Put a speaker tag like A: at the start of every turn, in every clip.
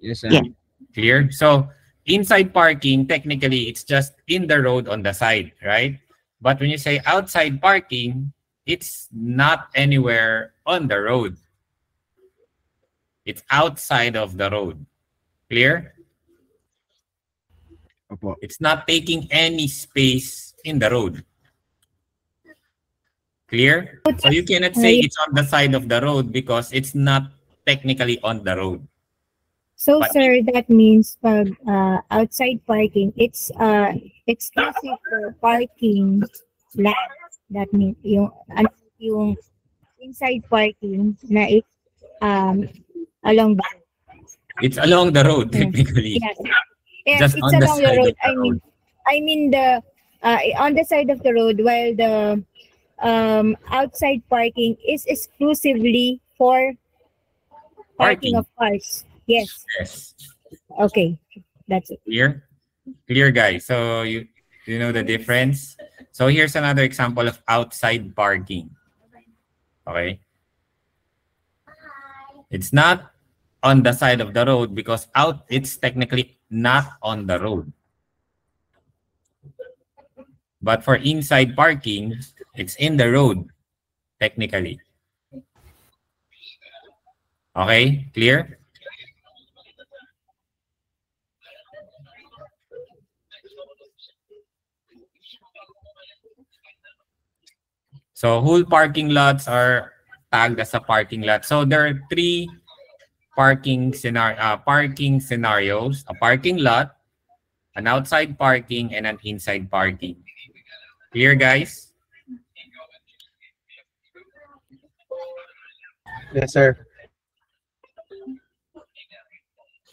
A: Yes, sir.
B: Yeah.
C: Clear? So inside parking, technically, it's just in the road on the side, right? But when you say outside parking, it's not anywhere on the road. It's outside of the road. Clear?
A: Opo.
C: It's not taking any space in the road. Clear? So you cannot say it's on the side of the road because it's not technically on the road.
D: So,
C: But
D: sir, that means pag outside parking, it's exclusive for parking lot. That means yung inside parking na it's along the
C: it's along the road, technically.
D: yes. Yes,
C: Just
D: it's
C: on the
D: along
C: side
D: the road.
C: of the road.
D: I mean the on the side of the road, while the outside parking is exclusively for parking of cars. Yes.
C: Yes.
D: Okay. That's it.
C: Clear? Clear, guys. So you know the difference? So here's another example of outside parking. Okay? It's not on the side of the road because it's technically not on the road. But for inside parking, it's in the road, technically. Okay? Clear? So whole parking lots are tagged as a parking lot. So there are three parking scenarios: a parking lot, an outside parking, and an inside parking. Clear, guys?
E: Yes, sir.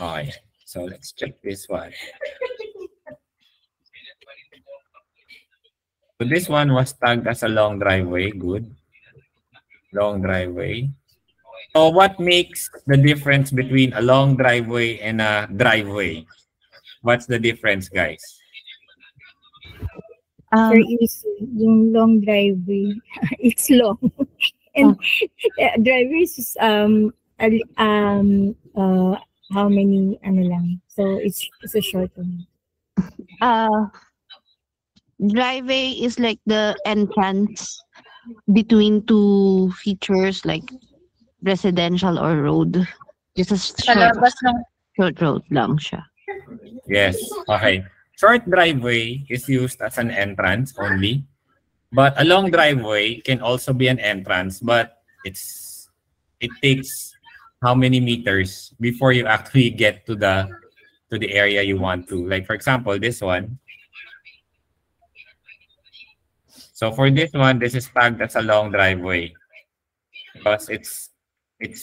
C: Okay, so let's check this one. So this one was tagged as a long driveway. Good. Long driveway. So what makes the difference between a long driveway and a driveway? What's the difference, guys?
D: For easy, yung long driveway, it's long. And driveway is how many ano lang. So it's a short one.
B: Driveway is like the entrance between two features like residential or road. Just a short road lang siya.
C: Yes. Okay. Short driveway is used as an entrance only, but a long driveway can also be an entrance, but it takes how many meters before you actually get to the area you want to. Like for example, this one. So for this one, this is tagged as a long driveway because it's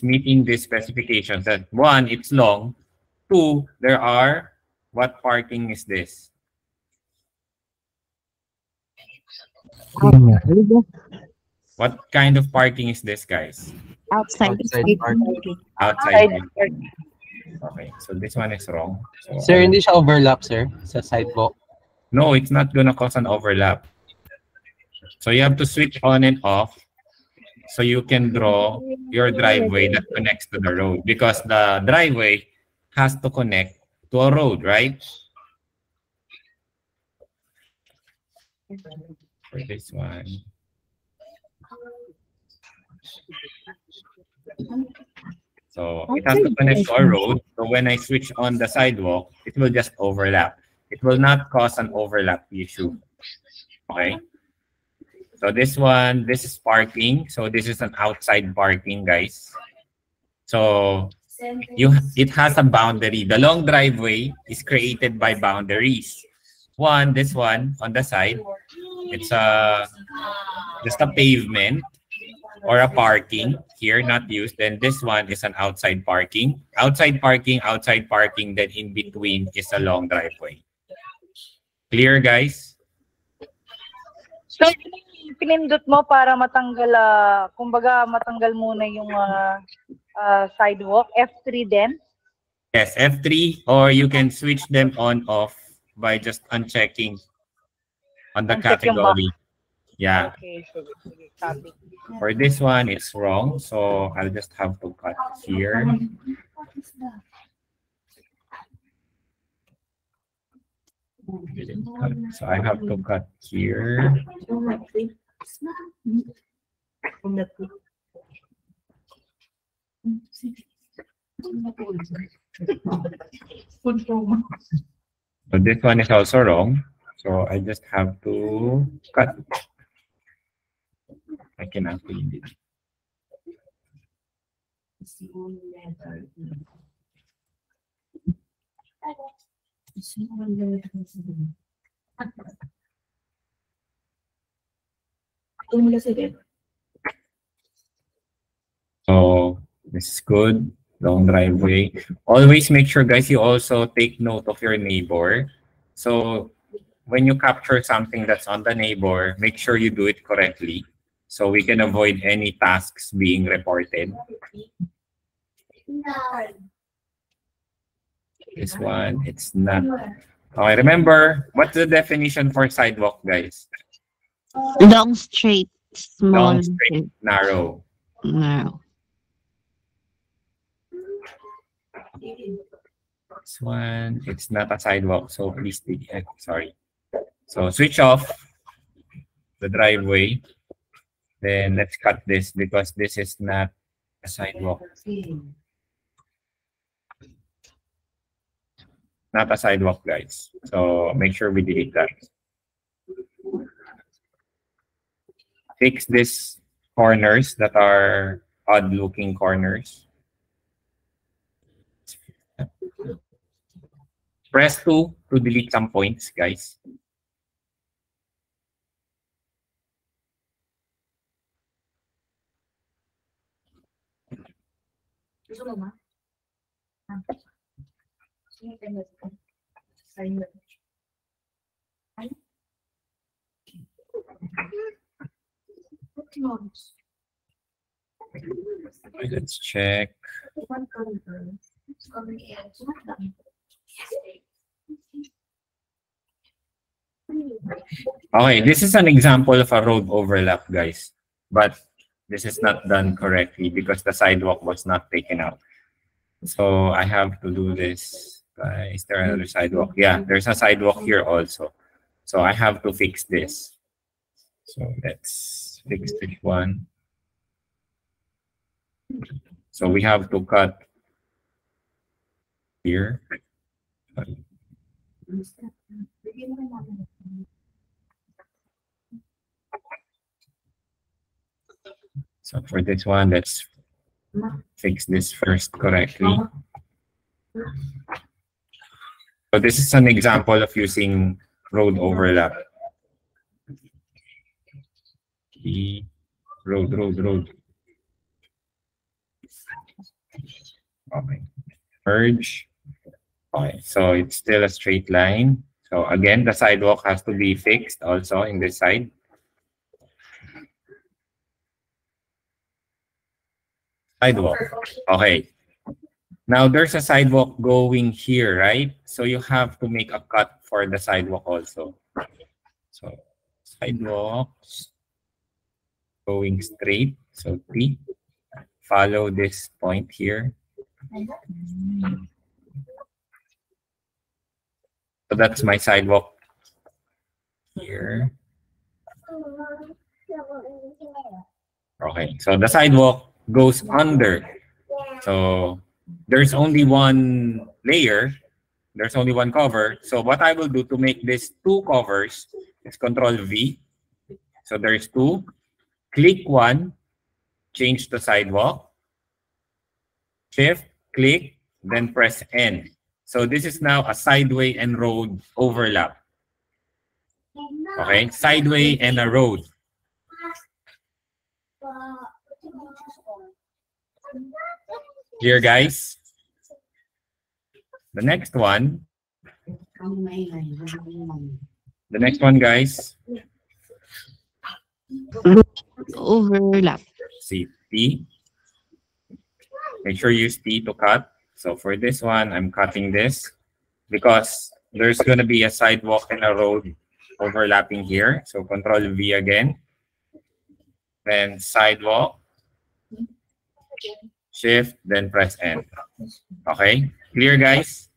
C: meeting the specifications. That one, it's long. Two, there are what parking is this? What kind of parking is this, guys?
B: Outside
E: parking.
C: Outside parking. Okay, so this one is wrong. So,
E: Sir, hindi siya overlap, sir, sa sidewalk.
C: no, it's not gonna cause an overlap. So you have to switch on and off so you can draw your driveway that connects to the road because the driveway has to connect to a road, right? For this one. So it has to connect to a road. So when I switch on the sidewalk, it will just overlap. It will not cause an overlap issue. Okay. So this one, this is parking. So this is an outside parking, guys. So it has a boundary. The long driveway is created by boundaries. One, this one on the side, it's just a pavement or a parking here, not used. Then this one is an outside parking. Outside parking, then in between is a long driveway. Clear, guys?
F: So, pinindot mo para matanggal, kumbaga matanggal muna yung sidewalk, F3 then?
C: Yes, F3, or you can switch them on off by just unchecking on the category. Yeah.
F: Okay, sige, copy.
C: For this one, it's wrong. So I'll just have to cut here. So I have to cut here. So this one is also wrong. So I just have to cut. I can actually do it. So this is good. Long driveway. Always make sure, guys, you also take note of your neighbor. So when you capture something that's on the neighbor, make sure you do it correctly so we can avoid any tasks being reported. This one, it's not. Okay, remember, what's the definition for sidewalk, guys?
B: Long, straight, small.
C: Long, straight, narrow.
B: No.
C: This one, it's not a sidewalk, so please take it. Sorry. So switch off the driveway. Then let's cut this because this is not a sidewalk. Not a sidewalk, guys. So make sure we delete that. Fix these corners that are odd-looking corners. Press 2 to delete some points, guys. Let's check. Okay, this is an example of a road overlap, guys. But this is not done correctly because the sidewalk was not taken out. So I have to do this. Is there another sidewalk? Yeah, there's a sidewalk here also. So I have to fix this. So let's fix this one. So we have to cut here. So for this one, let's fix this first correctly. So this is an example of using road overlap. Road. Okay. Merge. Okay, so it's still a straight line. So again, the sidewalk has to be fixed also in this side. Sidewalk. Okay. Now there's a sidewalk going here, right? So you have to make a cut for the sidewalk also. So sidewalks going straight. So T. Follow this point here. So that's my sidewalk here. Okay, so the sidewalk goes under. So there's only one layer. There's only one cover. So what I will do to make this two covers is Control V. So there's two. Click one. Change the sidewalk. Shift, click, then press N. So this is now a sideway and road overlap. Okay, sideway and a road. Here, guys. The next one, guys.
B: Overlap.
C: See T. Make sure you use T to cut. So for this one, I'm cutting this because there's going to be a sidewalk and a road overlapping here. So Control V again. Then sidewalk. Shift, then press N. Okay? Clear, guys?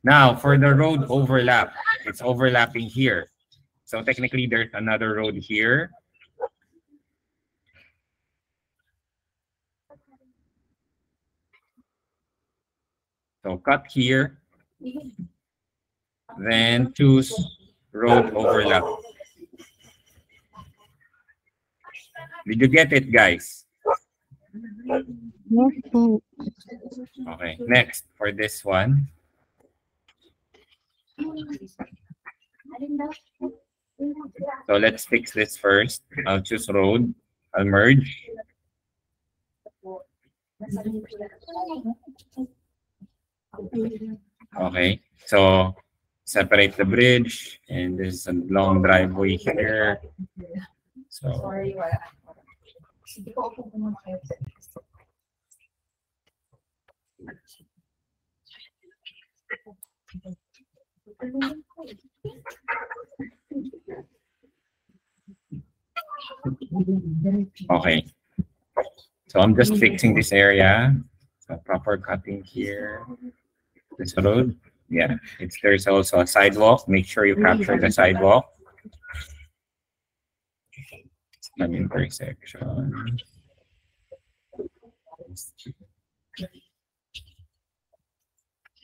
C: Now, for the road overlap, it's overlapping here. So technically, there's another road here. So cut here, then choose road overlap. Did you get it, guys?
B: Yes po.
C: Okay, next for this one. So let's fix this first. I'll choose road. I'll merge. Okay, so separate the bridge, and there's a long driveway here. So okay, so I'm just fixing this area. So proper cutting here. This road, yeah. There's also a sidewalk. Make sure you capture the sidewalk. An intersection.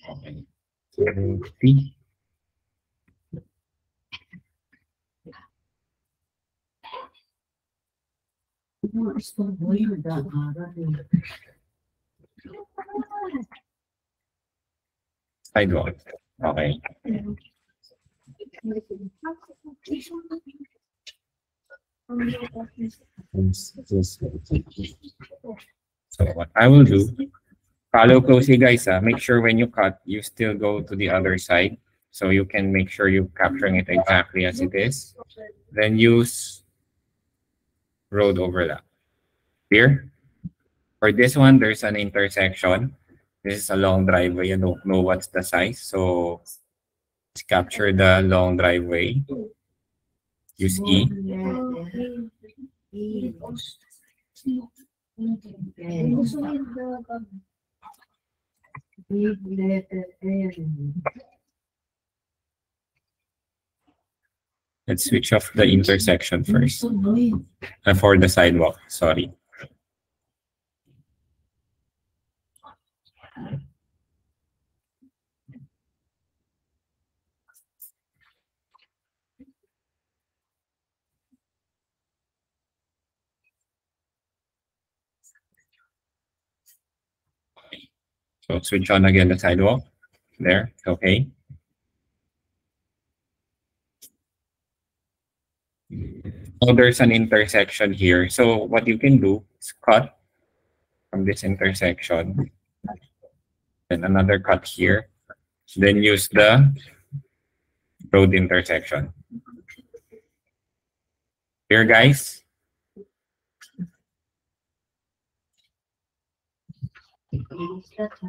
C: Okay. See? Sidewalk. Okay. So what I will do, follow closely, guys. Make sure when you cut, you still go to the other side, so you can make sure you're capturing it exactly as it is. Then use road overlap. Here, for this one, there's an intersection. This is a long driveway. I don't know what's the size, so let's capture the long driveway. Use E. Let's switch off the intersection first. For the sidewalk, sorry. So switch on again the sidewalk. There, okay. So there's an intersection here. So what you can do is cut from this intersection. Then another cut here. Then use the road intersection. Here, guys.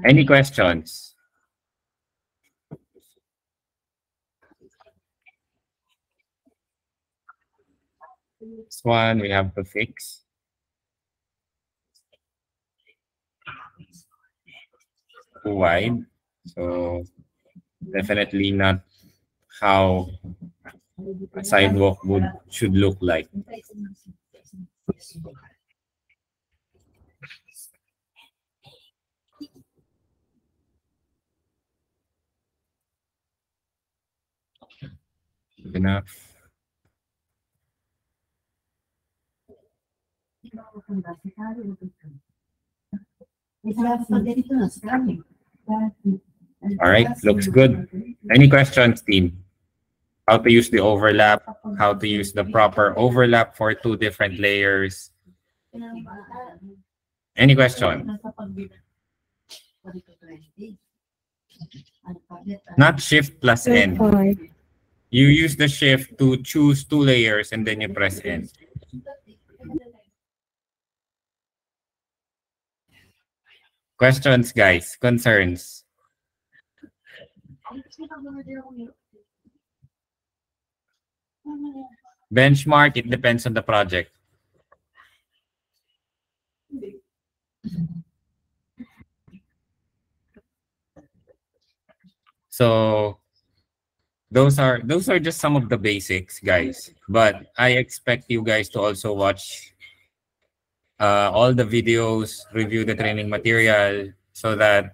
C: Any questions? This one we have to fix. Too wide. So definitely not how a sidewalk should look like. Good enough. All right, looks good. Any questions, team? How to use the overlap, how to use the proper overlap for two different layers. Any question? Not shift plus N. You use the shift to choose two layers and then you press N. Questions, guys? Concerns? Benchmark, it depends on the project. So those are just some of the basics, guys. But I expect you guys to also watch all the videos, review the training material, so that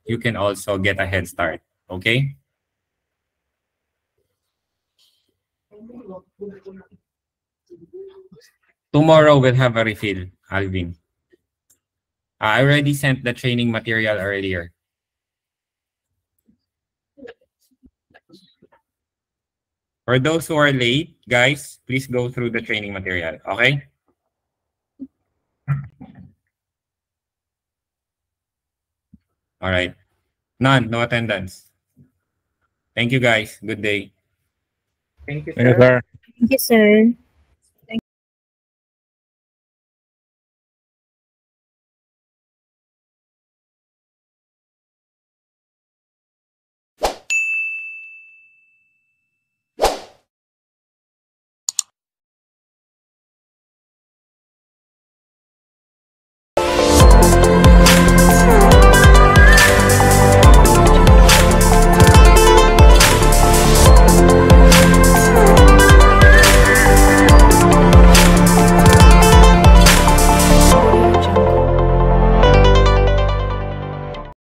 C: you can also get a head start. Okay? Tomorrow we'll have a refill, Alvin. I already sent the training material earlier. For those who are late, guys, please go through the training material, okay? All right. None, no attendance. Thank you, guys. Good day.
A: Thank you,
G: Thank you,
A: sir.
G: sir.
D: Thank you, sir.